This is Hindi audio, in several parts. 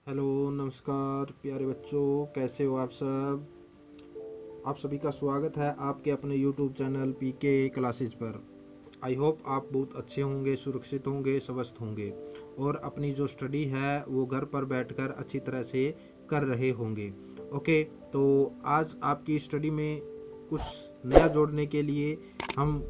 हेलो नमस्कार प्यारे बच्चों, कैसे हो आप सब। आप सभी का स्वागत है आपके अपने यूट्यूब चैनल पीके क्लासेज पर। आई होप आप बहुत अच्छे होंगे, सुरक्षित होंगे, स्वस्थ होंगे और अपनी जो स्टडी है वो घर पर बैठकर अच्छी तरह से कर रहे होंगे। ओके, तो आज आपकी स्टडी में कुछ नया जोड़ने के लिए हम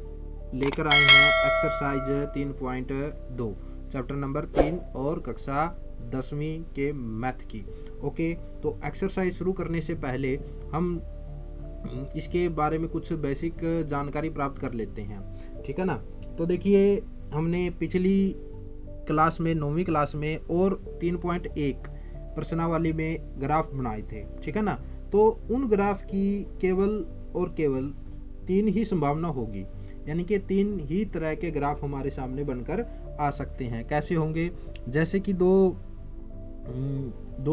लेकर आए हैं एक्सरसाइज 3.2 चैप्टर नंबर 3 और कक्षा 10वीं के मैथ की। ओके, तो एक्सरसाइज शुरू करने से पहले हम इसके बारे में कुछ बेसिक जानकारी प्राप्त कर लेते हैं, ठीक है ना। तो देखिए, हमने पिछली क्लास में 9वीं क्लास में और 3.1 प्रश्नावली में ग्राफ बनाए थे, ठीक है ना। तो उन ग्राफ की केवल और केवल 3 ही संभावना होगी, यानी कि 3 ही तरह के ग्राफ हमारे सामने बनकर आ सकते हैं। कैसे होंगे? जैसे कि दो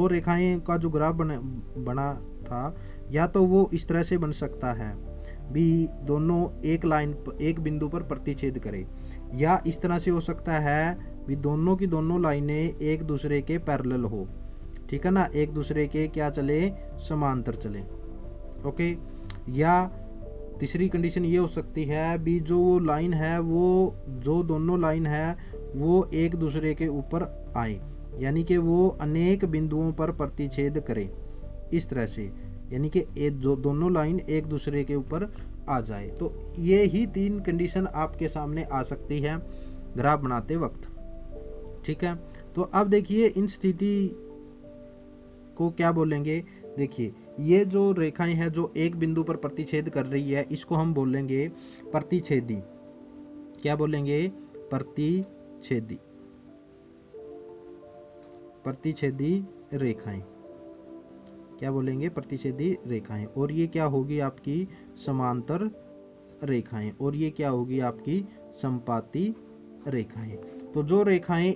रेखाएं का जो ग्राफ बना था, या तो वो इस तरह से बन सकता है भी दोनों एक बिंदु पर प्रतिच्छेद करें, या इस तरह से हो सकता है भी दोनों की दोनों लाइनें एक दूसरे के पैरेलल हो, ठीक है ना, एक दूसरे के क्या चले, समांतर चले। ओके, या तीसरी कंडीशन ये हो सकती है भी जो वो लाइन है, वो जो दोनों लाइन है वो एक दूसरे के ऊपर आए, यानी कि वो अनेक बिंदुओं पर प्रतिच्छेद करें इस तरह से, यानी कि दोनों लाइन एक दूसरे के ऊपर आ जाए। तो ये ही 3 कंडीशन आपके सामने आ सकती है ग्राफ बनाते वक्त, ठीक है। तो अब देखिए, इन स्थिति को क्या बोलेंगे। देखिए, ये जो रेखाएं हैं जो एक बिंदु पर प्रतिच्छेद कर रही है, इसको हम बोलेंगे प्रतिच्छेदी। क्या बोलेंगे? प्रतिच्छेदी, प्रतिच्छेदी रेखाएं। क्या बोलेंगे? प्रतिच्छेदी रेखाएं। और ये क्या होगी? आपकी समांतर रेखाएं। और ये क्या होगी? आपकी समपाती रेखाएं। तो जो रेखाएं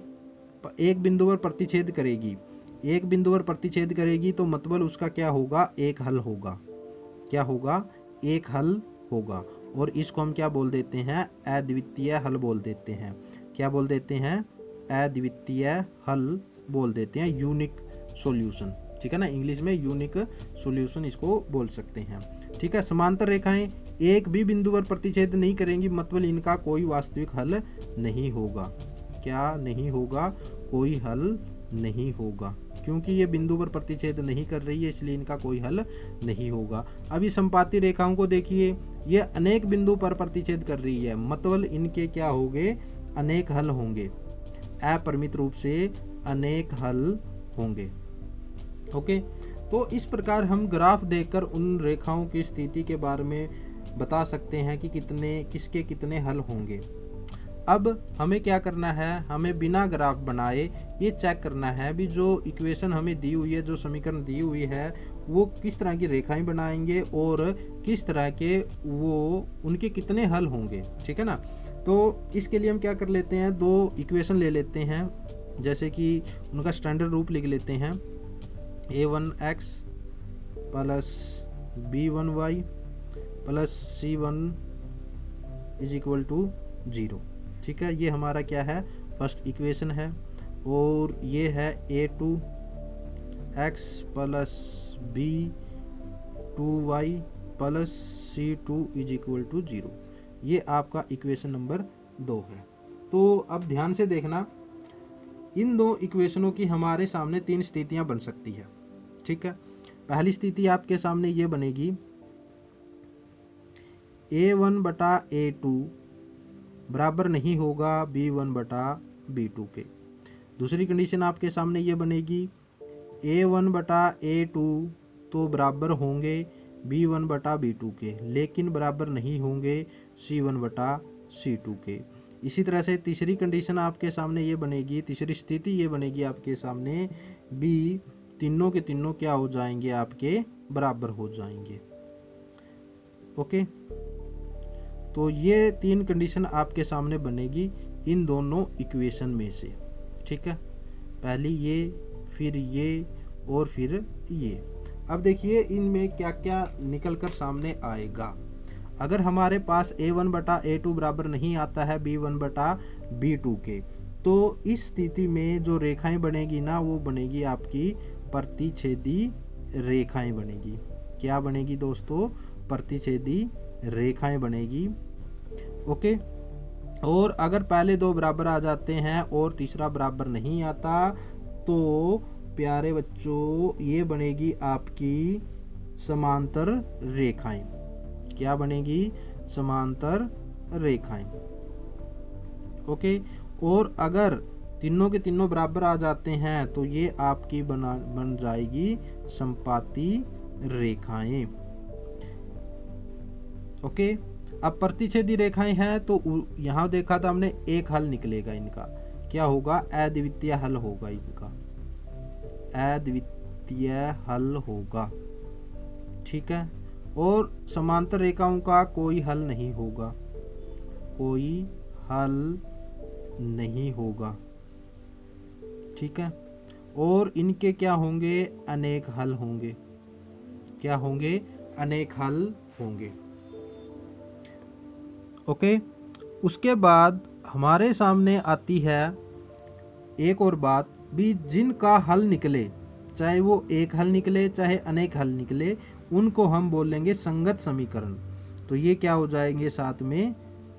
एक बिंदु पर प्रतिच्छेद करेगी, एक बिंदु पर प्रतिच्छेद करेगी, तो मतलब उसका क्या होगा? एक हल होगा। क्या होगा? एक हल होगा। और इसको हम क्या बोल देते हैं? अद्वितीय हल बोल देते हैं। क्या बोल देते हैं? अद्वितीय हल बोल देते हैं, यूनिक सॉल्यूशन, ठीक है ना। इंग्लिश में यूनिक सॉल्यूशन इसको बोल सकते हैं, ठीक है। समांतर रेखाएं एक भी बिंदु पर प्रतिच्छेद नहीं करेंगी, मतलब इनका कोई वास्तविक हल नहीं होगा। क्या नहीं होगा? कोई हल नहीं होगा, क्योंकि ये बिंदु पर प्रतिच्छेद नहीं कर रही है, इसलिए इनका कोई हल नहीं होगा। अभी समपाती रेखाओं को देखिए, ये अनेक बिंदु पर प्रतिच्छेद कर रही है, मतलब इनके क्या होंगे? अनेक हल होंगे, अपरिमित रूप से अनेक हल होंगे। ओके, तो इस प्रकार हम ग्राफ देखकर उन रेखाओं की स्थिति के बारे में बता सकते हैं कि किसके कितने हल होंगे। अब हमें क्या करना है? हमें बिना ग्राफ बनाए ये चेक करना है भी जो इक्वेशन हमें दी हुई है, जो समीकरण दी हुई है, वो किस तरह की रेखाएं बनाएंगे और किस तरह के वो उनके कितने हल होंगे, ठीक है ना। तो इसके लिए हम क्या कर लेते हैं? 2 इक्वेशन ले लेते हैं, जैसे कि उनका स्टैंडर्ड रूप लिख लेते हैं। a1x plus b1y plus c1 is equal to 0, ठीक है। ये हमारा क्या है? फर्स्ट इक्वेशन है। और ये है a2x plus b2y plus c2 is equal to 0। ये आपका इक्वेशन नंबर 2 है। तो अब ध्यान से देखना, इन 2 इक्वेशनों की हमारे सामने 3 स्थितियां बन सकती है, ठीक है। पहली स्थिति आपके सामने ये बनेगी, a1 बटा a2 बराबर नहीं होगा b1 बटा b2 के। दूसरी कंडीशन आपके सामने ये बनेगी, a1 बटा a2 तो बराबर होंगे b1 बटा b2 के, लेकिन बराबर नहीं होंगे c1 बटा c2 के। इसी तरह से तीसरी कंडीशन आपके सामने ये बनेगी, तीसरी स्थिति ये बनेगी आपके सामने, b तीनों के तीनों क्या हो जाएंगे? आपके बराबर हो जाएंगे। ओके, तो ये 3 कंडीशन आपके सामने बनेगी इन दोनों इक्वेशन में से, ठीक है। पहली ये, फिर ये और फिर ये। अब देखिए, इनमें क्या क्या निकल कर सामने आएगा। अगर हमारे पास a1 बटा a2 बराबर नहीं आता है b1 बटा b2 के, तो इस स्थिति में जो रेखाएं बनेगी ना, वो बनेगी आपकी प्रतिच्छेदी रेखाएं बनेगी। क्या बनेगी दोस्तों? प्रतिच्छेदी रेखाएं बनेगी। ओके। और अगर पहले दो बराबर आ जाते हैं और तीसरा बराबर नहीं आता, तो प्यारे बच्चों ये बनेगी आपकी समांतर रेखाएं। क्या बनेगी? समांतर रेखाएं। ओके। और अगर तीनों के तीनों बराबर आ जाते हैं तो ये आपकी बन जाएगी संपाती रेखाएं। ओके। अब प्रतिच्छेदी रेखाएं हैं तो यहां देखा था हमने, एक हल निकलेगा इनका। क्या होगा? अद्वितीय हल होगा इनका, अद्वितीय हल होगा। ठीक है। और समांतर रेखाओं का कोई हल नहीं होगा, कोई हल नहीं होगा। ठीक है। और इनके क्या होंगे? अनेक हल होंगे। क्या होंगे? अनेक हल होंगे। ओके। उसके बाद हमारे सामने आती है एक और बात भी, जिनका हल निकले, चाहे वो एक हल निकले चाहे अनेक हल निकले, उनको हम बोलेंगे संगत समीकरण। तो ये क्या हो जाएंगे साथ में?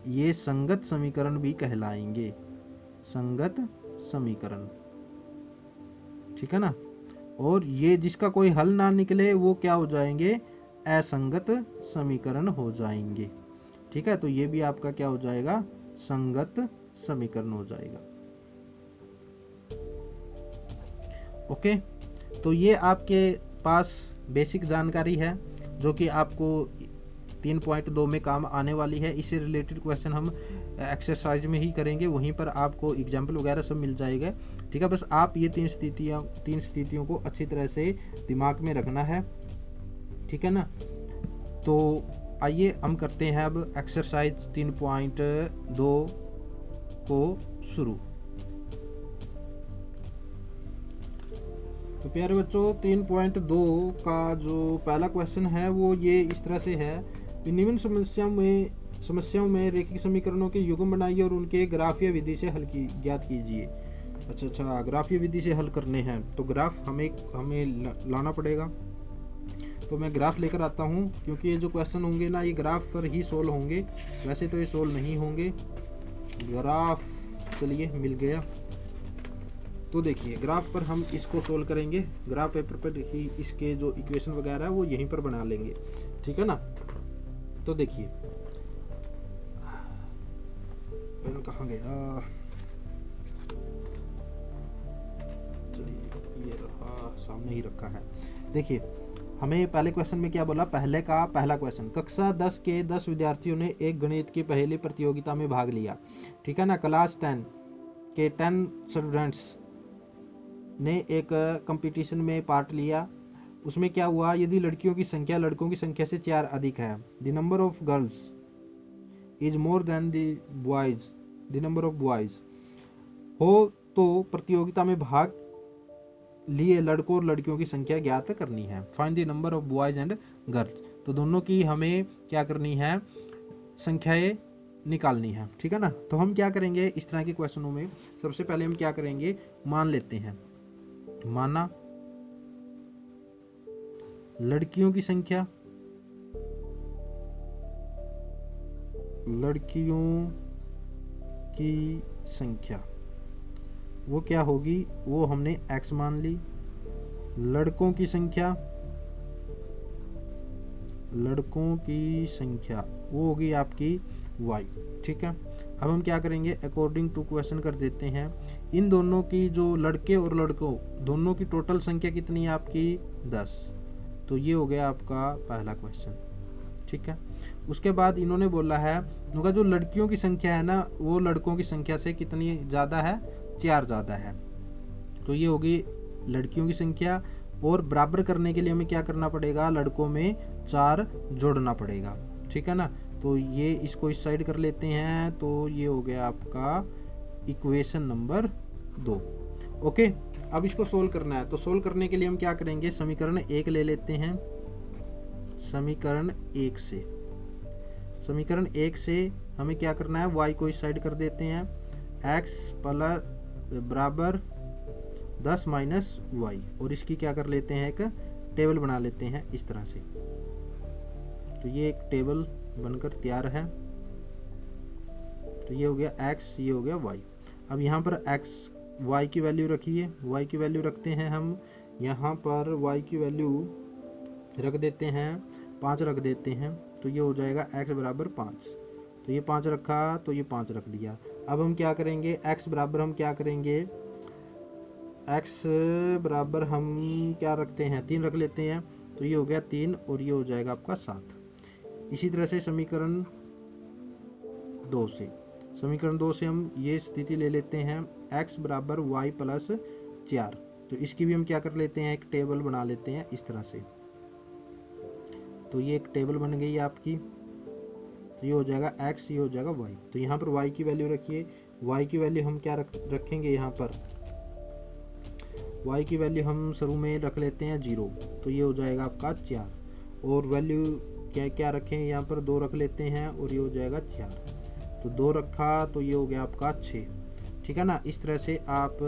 ये संगत समीकरण भी कहलाएंगे, संगत समीकरण। ठीक है ना। और ये जिसका कोई हल ना निकले वो क्या हो जाएंगे? असंगत समीकरण हो जाएंगे। ठीक है। तो ये भी आपका क्या हो जाएगा? संगत समीकरण हो जाएगा। ओके। तो ये आपके पास बेसिक जानकारी है जो कि आपको 3.2 में काम आने वाली है। इससे रिलेटेड क्वेश्चन हम एक्सरसाइज में ही करेंगे, वहीं पर आपको एग्जाम्पल वगैरह सब मिल जाएगा। ठीक है। बस आप ये तीन स्थितियों को अच्छी तरह से दिमाग में रखना है। ठीक है ना। तो आइए हम करते हैं अब एक्सरसाइज 3.2 को शुरू। तो प्यारे बच्चों 3.2 का जो पहला क्वेश्चन है वो ये इस तरह से है, निम्न समस्याओं में रैखिक समीकरणों के युग्म बनाइए और उनके ग्राफीय विधि से हल ज्ञात कीजिए। अच्छा, ग्राफीय विधि से हल करने हैं तो ग्राफ हमें लाना पड़ेगा। तो मैं ग्राफ लेकर आता हूँ, क्योंकि ये जो क्वेश्चन होंगे ना ये ग्राफ पर ही सोल्व होंगे, वैसे तो ये सोल्व नहीं होंगे। ग्राफ चलिए मिल गया। तो देखिए ग्राफ पर हम इसको सोल्व करेंगे, ग्राफ पेपर पर ही इसके जो इक्वेशन वगैरह है वो यहीं पर बना लेंगे। ठीक है ना। तो देखिए पेन कहाँ गया? चलिए ये रहा, सामने ही रखा है। देखिए हमें पहले क्वेश्चन में क्या बोला? पहला क्वेश्चन, कक्षा 10 के 10 विद्यार्थियों ने एक गणित की पहेली प्रतियोगिता में भाग लिया। ठीक है ना। क्लास 10 के 10 स्टूडेंट्स ने एक कंपटीशन में पार्ट लिया। उसमें क्या हुआ? यदि लड़कियों की संख्या लड़कों की संख्या से 4 अधिक है, the number of girls is more than the number of boys हो, तो प्रतियोगिता में भाग लिए लड़कों और लड़कियों की संख्या ज्ञात करनी है। Find the number of boys and girls. तो दोनों की हमें क्या करनी है? संख्याएं निकालनी है। ठीक है ना। तो हम क्या करेंगे इस तरह के क्वेश्चनों में? सबसे पहले हम क्या करेंगे? मान लेते हैं, माना लड़कियों की संख्या वो क्या होगी? वो हमने x मान ली। लड़कों की संख्या वो होगी आपकी y। ठीक है। अब हम क्या करेंगे? अकॉर्डिंग टू क्वेश्चन कर देते हैं। इन दोनों की जो लड़के और लड़कों दोनों की टोटल संख्या कितनी है आपकी? 10। तो ये हो गया आपका पहला क्वेश्चन। ठीक है। उसके बाद इन्होंने बोला है उनका जो लड़कियों की संख्या है ना वो लड़कों की संख्या से कितनी ज़्यादा है? 4 ज़्यादा है। तो ये होगी लड़कियों की संख्या, और बराबर करने के लिए हमें क्या करना पड़ेगा? लड़कों में 4 जोड़ना पड़ेगा। ठीक है ना। तो ये इसको इस साइड कर लेते हैं। तो ये हो गया आपका इक्वेशन नंबर 2। ओके। अब इसको सोल्व करना है। तो सोल्व करने के लिए हम क्या करेंगे? समीकरण 1 ले लेते हैं। समीकरण 1 से हमें क्या करना है? y को इस साइड कर देते हैं। x बराबर 10 माइनस वाई, और इसकी क्या कर लेते हैं, एक टेबल बना लेते हैं इस तरह से। तो ये एक टेबल बनकर तैयार है। तो ये हो गया x, ये हो गया y। अब यहाँ पर x y की वैल्यू रखिए, y की वैल्यू रखते हैं हम यहाँ पर, y की वैल्यू रख देते हैं 5 रख देते हैं। तो ये हो जाएगा x बराबर 5। तो ये 5 रखा, तो ये 5 रख दिया। अब हम क्या करेंगे, x बराबर हम क्या करेंगे, x बराबर हम क्या रखते हैं, 3 रख लेते हैं। तो ये हो गया 3 और ये हो जाएगा आपका 7। इसी तरह से समीकरण 2 से हम ये स्थिति ले लेते हैं, x बराबर y प्लस 4। तो इसकी भी हम क्या कर लेते हैं, एक टेबल बना लेते हैं इस तरह से। तो ये एक टेबल बन गई आपकी। तो ये हो जाएगा x, ये हो जाएगा y। तो यहाँ पर y की वैल्यू रखिए, y की वैल्यू हम क्या रखेंगे, यहाँ पर y की वैल्यू हम शुरू में रख लेते हैं 0। तो ये हो जाएगा आपका 4, और वैल्यू क्या क्या रखें, यहाँ पर 2 रख लेते हैं, और ये हो जाएगा 4। तो 2 रखा, तो ये हो गया आपका 6। ठीक है ना। इस तरह से आप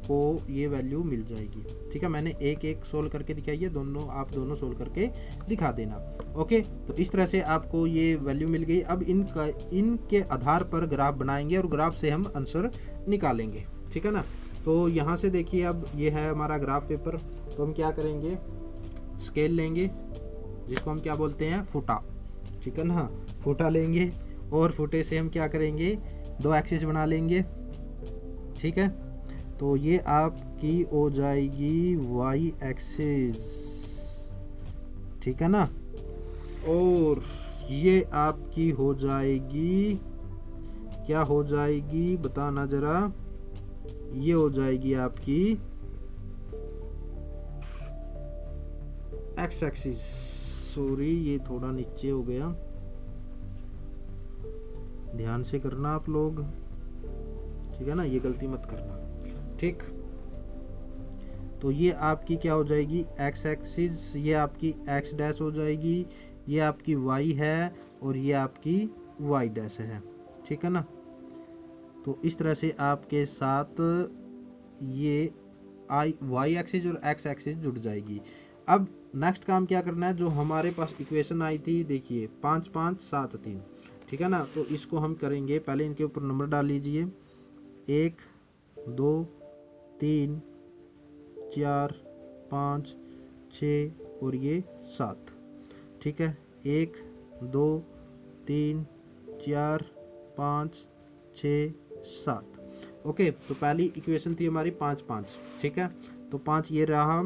को ये वैल्यू मिल जाएगी। ठीक है, मैंने एक एक सोल्व करके दिखाई है, दोनों आप दोनों सोल्व करके दिखा देना। ओके, तो इस तरह से आपको ये वैल्यू मिल गई। अब इनके आधार पर ग्राफ बनाएंगे और ग्राफ से हम आंसर निकालेंगे। ठीक है ना। तो यहाँ से देखिए, अब ये है हमारा ग्राफ पेपर। तो हम क्या करेंगे, स्केल लेंगे जिसको हम क्या बोलते हैं, फुटा। ठीक है ना, फुटा लेंगे और फुटे से हम क्या करेंगे, 2 एक्सिस बना लेंगे। ठीक है, तो ये आपकी हो जाएगी y एक्सिस। ठीक है ना, और ये आपकी हो जाएगी, क्या हो जाएगी बताना जरा, ये हो जाएगी आपकी x एक्सिस। सॉरी, ये थोड़ा नीचे हो गया, ध्यान से करना आप लोग। ठीक है ना, ये गलती मत करना। ठीक, तो ये आपकी क्या हो जाएगी, x एक्सिस, ये आपकी x डैश हो जाएगी, ये आपकी y है, और ये आपकी y डैश है। ठीक है ना। तो इस तरह से आपके साथ ये y एक्सिस और x एक्सिस जुड़ जाएगी। अब नेक्स्ट काम क्या करना है, जो हमारे पास इक्वेशन आई थी, देखिए 5 5 7 3। ठीक है ना, तो इसको हम करेंगे, पहले इनके ऊपर नंबर डाल लीजिए, 1 2 3 4 5 6 और ये 7। ठीक है, 1 2 3 4 5 6 7। ओके, तो पहली इक्वेशन थी हमारी 5 5। ठीक है, तो 5 ये रहा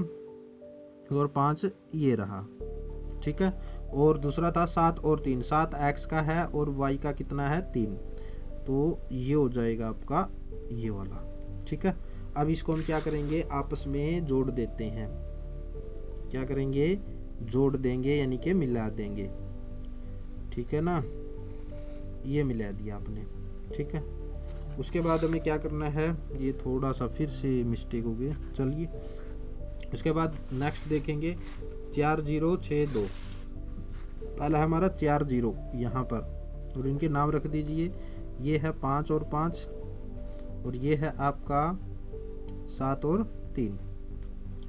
और 5 ये रहा। ठीक है, और दूसरा था 7 और 3। 7 x का है और y का कितना है, 3। तो ये हो जाएगा आपका ये वाला। ठीक है, अब इसको हम क्या करेंगे, आपस में जोड़ देते हैं। क्या करेंगे, जोड़ देंगे, यानी कि मिला देंगे। ठीक है ना, ये मिला दिया आपने। ठीक है, उसके बाद हमें क्या करना है, ये थोड़ा सा फिर से मिस्टेक हो गई, चलिए उसके बाद नेक्स्ट देखेंगे। 4 0 6 2, पहला हमारा 4 0 यहाँ पर, और इनके नाम रख दीजिए। ये है 5 और 5, और ये है आपका 7 और 3।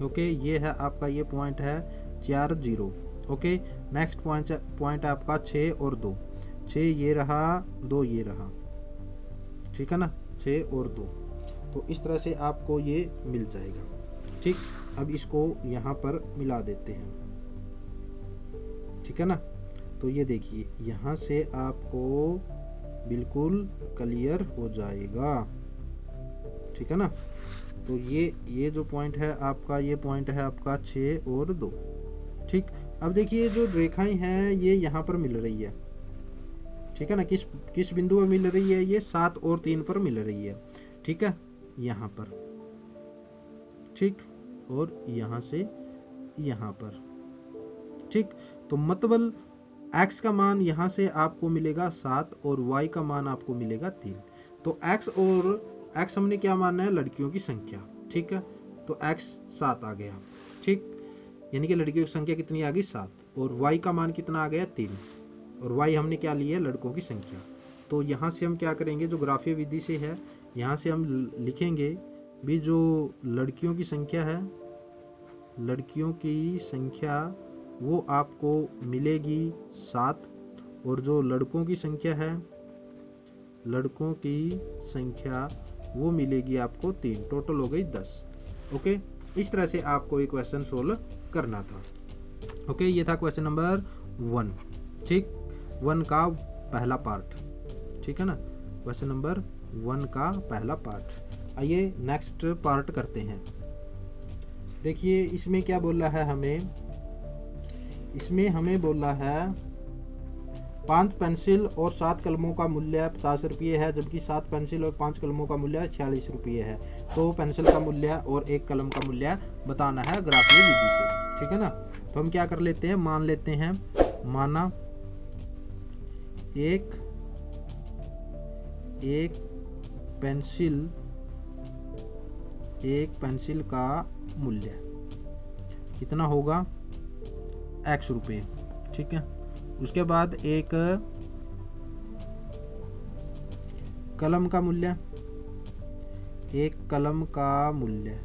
ओके, ये है आपका, ये पॉइंट है 4 0। ओके, नेक्स्ट पॉइंट आपका 6 और 2। 6 ये रहा, 2 ये रहा। ठीक है ना, 6 और 2। तो इस तरह से आपको ये मिल जाएगा। ठीक, अब इसको यहाँ पर मिला देते हैं। ठीक है ना, तो ये देखिए, यहाँ से आपको बिल्कुल क्लियर हो जाएगा। ठीक है ना, तो ये जो पॉइंट है आपका, ये पॉइंट है आपका 6 और 2। ठीक, अब देखिए जो रेखाएं हैं ये यहाँ पर मिल रही है। ठीक है ना, किस बिंदु पर मिल रही है, ये 7 और 3 पर मिल रही है। ठीक है, यहाँ पर। ठीक, और यहाँ से यहाँ पर। ठीक, तो मतलब x का मान यहाँ से आपको मिलेगा 7 और y का मान आपको मिलेगा 3। तो x हमने क्या मानना है, लड़कियों की संख्या। ठीक है, तो x 7 आ गया। ठीक, यानी कि लड़कियों की संख्या कितनी आ गई, 7, और y का मान कितना आ गया, 3, और y हमने क्या लिया है, लड़कों की संख्या। तो यहाँ से हम क्या करेंगे, जो ग्राफीय विधि से है, यहाँ से हम लिखेंगे भी जो लड़कियों की संख्या है, लड़कियों की संख्या वो आपको मिलेगी 7, और जो लड़कों की संख्या है, लड़कों की संख्या वो मिलेगी आपको 3, टोटल हो गई 10। ओके, इस तरह से आपको ये क्वेश्चन सोल्व करना था। ओके, ये था क्वेश्चन नंबर 1। ठीक, 1 का पहला पार्ट। ठीक है ना, क्वेश्चन नंबर 1 का पहला पार्ट। आइए नेक्स्ट पार्ट करते हैं। देखिए इसमें क्या बोला है हमें, इसमें हमें बोला है 5 पेंसिल और 7 कलमों का मूल्य 50 रुपये है, जबकि 7 पेंसिल और 5 कलमों का मूल्य 46 रुपये है। तो पेंसिल का मूल्य और एक कलम का मूल्य बताना है ग्राफीय विधि से। ठीक है ना, तो हम क्या कर लेते हैं, मान लेते हैं, माना एक पेंसिल का मूल्य कितना होगा, x रुपये। ठीक है, उसके बाद एक कलम का मूल्य, एक कलम का मूल्य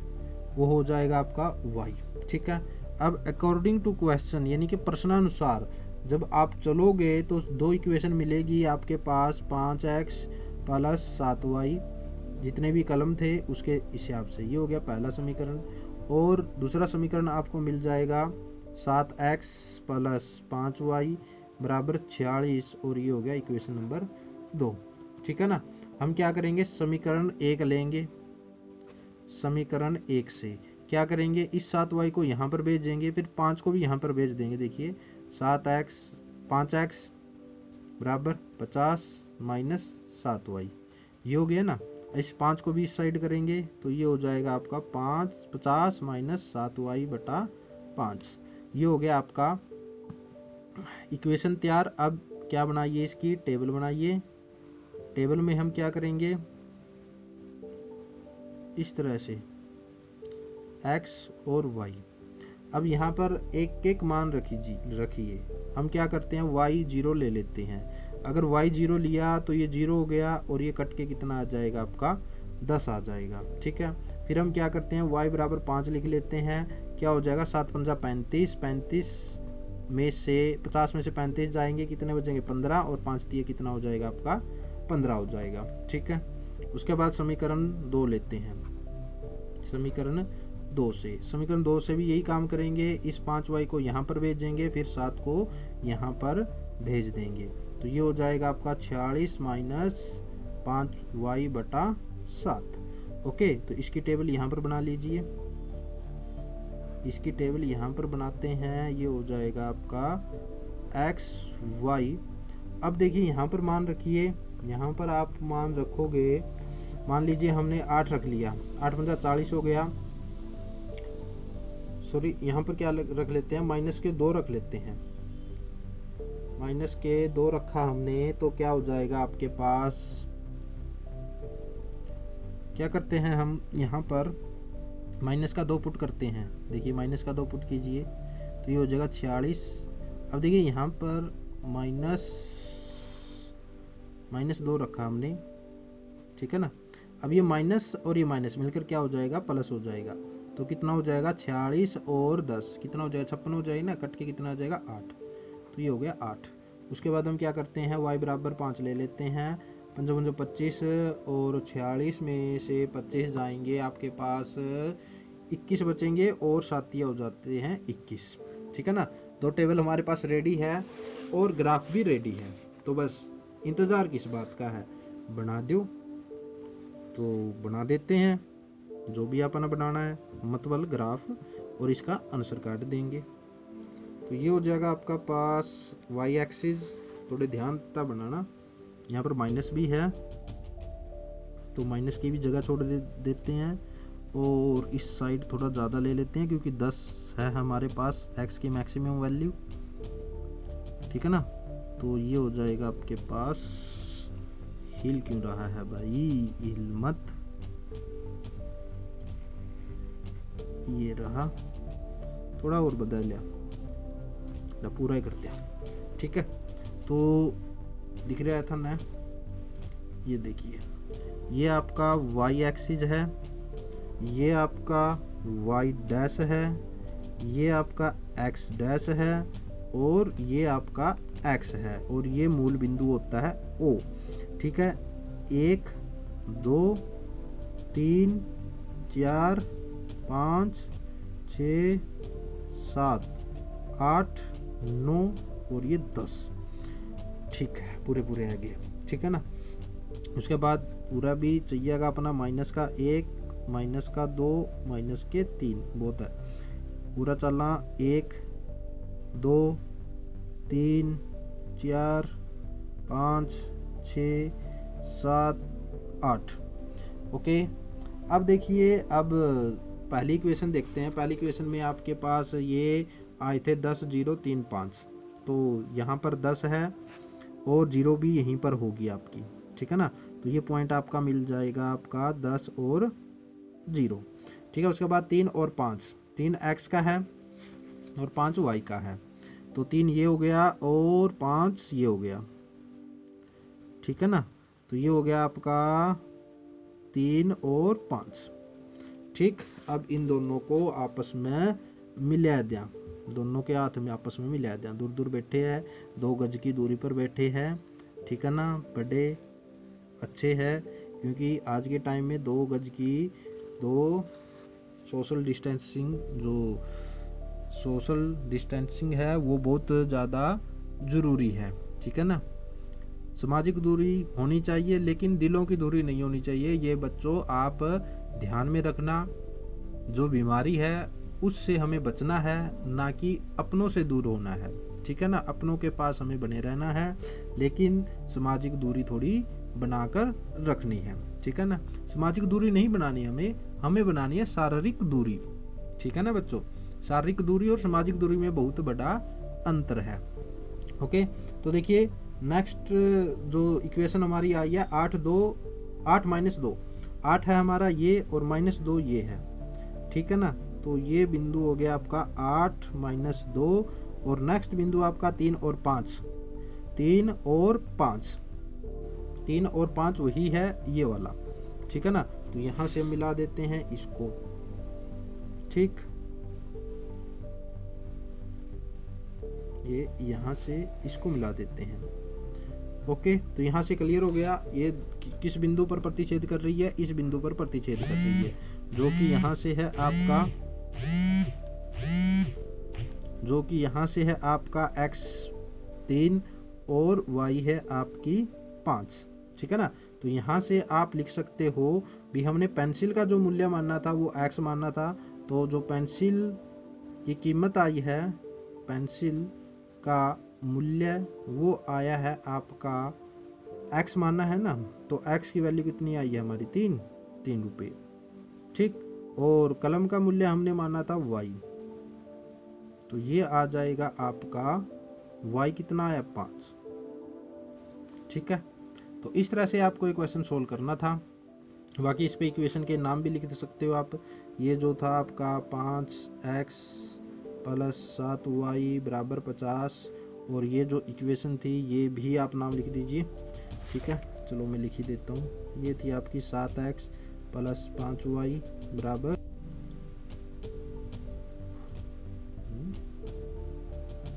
वो हो जाएगा आपका y। ठीक है, अब अकॉर्डिंग टू क्वेश्चन यानी कि प्रश्नानुसार जब आप चलोगे तो 2 इक्वेशन मिलेगी आपके पास, 5x प्लस 7y, जितने भी कलम थे उसके हिसाब से। ये हो गया पहला समीकरण। और दूसरा समीकरण आपको मिल जाएगा 7x प्लस 5y बराबर 46, और ये हो गया इक्वेशन नंबर 2। ठीक है ना, हम क्या करेंगे, समीकरण 1 लेंगे, समीकरण 1 से क्या करेंगे, इस 7y को यहाँ पर भेज देंगे, फिर 5 को भी यहाँ पर भेज देंगे। देखिए 5x बराबर 50 माइनस 7y, ये हो गया ना। इस 5 को भी इस साइड करेंगे तो ये हो जाएगा आपका 50 माइनस 7y बटा 5। ये हो गया आपका इक्वेशन तैयार। अब क्या बनाइए, इसकी टेबल बनाइए। टेबल में हम क्या करेंगे, इस तरह से x और y। अब यहाँ पर एक एक मान रखिए। हम क्या करते हैं, y 0 ले लेते हैं। अगर y 0 लिया तो ये 0 हो गया, और ये कट के कितना आ जाएगा आपका 10 आ जाएगा। ठीक है, फिर हम क्या करते हैं, y बराबर 5 लिख लेते हैं। क्या हो जाएगा, 7 पंजा 35, 35 में से 50 में से 35 जाएंगे, कितने बचेंगे 15, और 5 दिए कितना हो जाएगा आपका 15 हो जाएगा। ठीक है, उसके बाद समीकरण 2 लेते हैं। समीकरण 2 से भी यही काम करेंगे। इस 5y को यहाँ पर भेजेंगे, फिर 7 को यहाँ पर भेज देंगे, तो ये हो जाएगा आपका 46 माइनस 5y बटा 7। ओके, तो इसकी टेबल यहाँ पर बना लीजिए, इसकी टेबल यहाँ पर बनाते हैं। ये हो जाएगा आपका x y। अब देखिए यहाँ पर मान रखिए, यहाँ पर आप मान रखोगे, मान लीजिए हमने 8 रख लिया, 8 पंजा 40 हो गया। सॉरी, यहाँ पर क्या रख लेते हैं, माइनस के 2 रख लेते हैं। माइनस के 2 रखा हमने, तो क्या हो जाएगा आपके पास, क्या करते हैं हम यहाँ पर माइनस का 2 पुट करते हैं। देखिए माइनस का 2 पुट कीजिए तो ये हो जाएगा 46। अब देखिए यहाँ पर माइनस 2 रखा हमने। ठीक है ना, अब ये माइनस और ये माइनस मिलकर क्या हो जाएगा, प्लस हो जाएगा। तो कितना हो जाएगा, 46 और 10 कितना हो जाएगा, 56 हो जाएगा ना, कट के कितना आ जाएगा 8, तो ये हो गया 8। उसके बाद हम क्या करते हैं, y बराबर 5 ले लेते हैं। 5 5 25, और 46 में से 25 जाएंगे, आपके पास 21 बचेंगे, और सातिया हो जाते हैं 21। ठीक है ना, 2 टेबल हमारे पास रेडी है और ग्राफ भी रेडी है। तो बस इंतज़ार किस बात का है, बना दो तो बना देते हैं, जो भी अपना बनाना है, मतलब ग्राफ, और इसका आंसर काट देंगे। तो ये हो जाएगा आपका पास y एक्सिस। थोड़े ध्यान था बनाना, यहाँ पर माइनस भी है तो माइनस की भी जगह छोड़ देते हैं, और इस साइड थोड़ा ज़्यादा ले लेते हैं क्योंकि 10 है हमारे पास x की मैक्सिमम वैल्यू। ठीक है ना, तो ये हो जाएगा आपके पास, हिल क्यों रहा है भाई, हिल मत, ये रहा, थोड़ा और बदल लिया, पूरा ही करते हैं। ठीक है, तो दिख रहा था ना, ये देखिए ये आपका वाई एक्सिस है, ये आपका वाई डैश है, ये आपका एक्स डैश है और ये आपका एक्स है और ये मूल बिंदु होता है ओ। ठीक है, 1 2 3 4 5 6 7 8 9 और ये 10। ठीक है, पूरे आ गए। ठीक है ना। उसके बाद पूरा भी चाहिएगा अपना माइनस का 1 माइनस का 2 माइनस के 3 बहुत है। पूरा चलना 1 2 3 4 5 6 7 8। ओके, अब देखिए, अब पहली इक्वेशन देखते हैं। पहली इक्वेशन में आपके पास ये आए थे 10 0 3 5, तो यहाँ पर 10 है और 0 भी यहीं पर होगी आपकी। ठीक है ना, तो ये पॉइंट आपका मिल जाएगा आपका 10 और 0। ठीक है, उसके बाद 3 और 5, 3 x का है और 5 y का है, तो 3 ये हो गया और 5 ये हो गया। ठीक है ना, तो ये हो गया आपका 3 और 5। ठीक, अब इन दोनों को आपस में मिला दिया, दोनों के हाथ में आपस में मिला दिया। दूर दूर बैठे हैं, 2 गज की दूरी पर बैठे हैं। ठीक है ना, बड़े अच्छे हैं, क्योंकि आज के टाइम में 2 गज की 2 सोशल डिस्टेंसिंग है वो बहुत ज़्यादा ज़रूरी है। ठीक है ना, सामाजिक दूरी होनी चाहिए लेकिन दिलों की दूरी नहीं होनी चाहिए। ये बच्चों आप ध्यान में रखना, जो बीमारी है उससे हमें बचना है, ना कि अपनों से दूर होना है। ठीक है ना, अपनों के पास हमें बने रहना है लेकिन सामाजिक दूरी थोड़ी बनाकर रखनी है। ठीक है ना, सामाजिक दूरी नहीं बनानी हमें बनानी है शारीरिक दूरी। ठीक है ना बच्चों, शारीरिक दूरी और सामाजिक दूरी में बहुत बड़ा अंतर है। ओके, तो देखिए नेक्स्ट जो इक्वेशन हमारी आई है 8 माइनस 2, 8 है हमारा ये और माइनस 2 ये है। ठीक है ना, तो ये बिंदु हो गया आपका 8 माइनस 2 और नेक्स्ट बिंदु आपका 3 और 5, 3 और 5, 3 और 5 वही है ये वाला। ठीक है ना, तो यहाँ से मिला देते हैं इसको। ठीक, ये यहाँ से इसको मिला देते हैं। ओके, तो यहाँ से क्लियर हो गया ये किस बिंदु पर प्रतिच्छेद कर रही है, इस बिंदु पर प्रतिच्छेद कर रही है, जो कि यहाँ से है आपका x 3 और y है आपकी 5। ठीक है ना, तो यहाँ से आप लिख सकते हो भी हमने पेंसिल का जो मूल्य मानना था वो x मानना था, तो जो पेंसिल की कीमत आई है, पेंसिल का मूल्य वो आया है आपका x मानना है ना, तो x की वैल्यू कितनी आई है हमारी 3 रुपये। ठीक, और कलम का मूल्य हमने माना था y, तो ये आ जाएगा आपका y कितना आया 5। ठीक है, तो इस तरह से आपको एक क्वेश्चन सोल्व करना था। बाकी इस पे इक्वेशन के नाम भी लिख सकते हो आप। ये जो था आपका 5x + 7y = 50, और ये जो इक्वेशन थी ये भी आप नाम लिख दीजिए। ठीक है, चलो मैं लिख ही देता हूँ। ये थी आपकी 7x + 5y =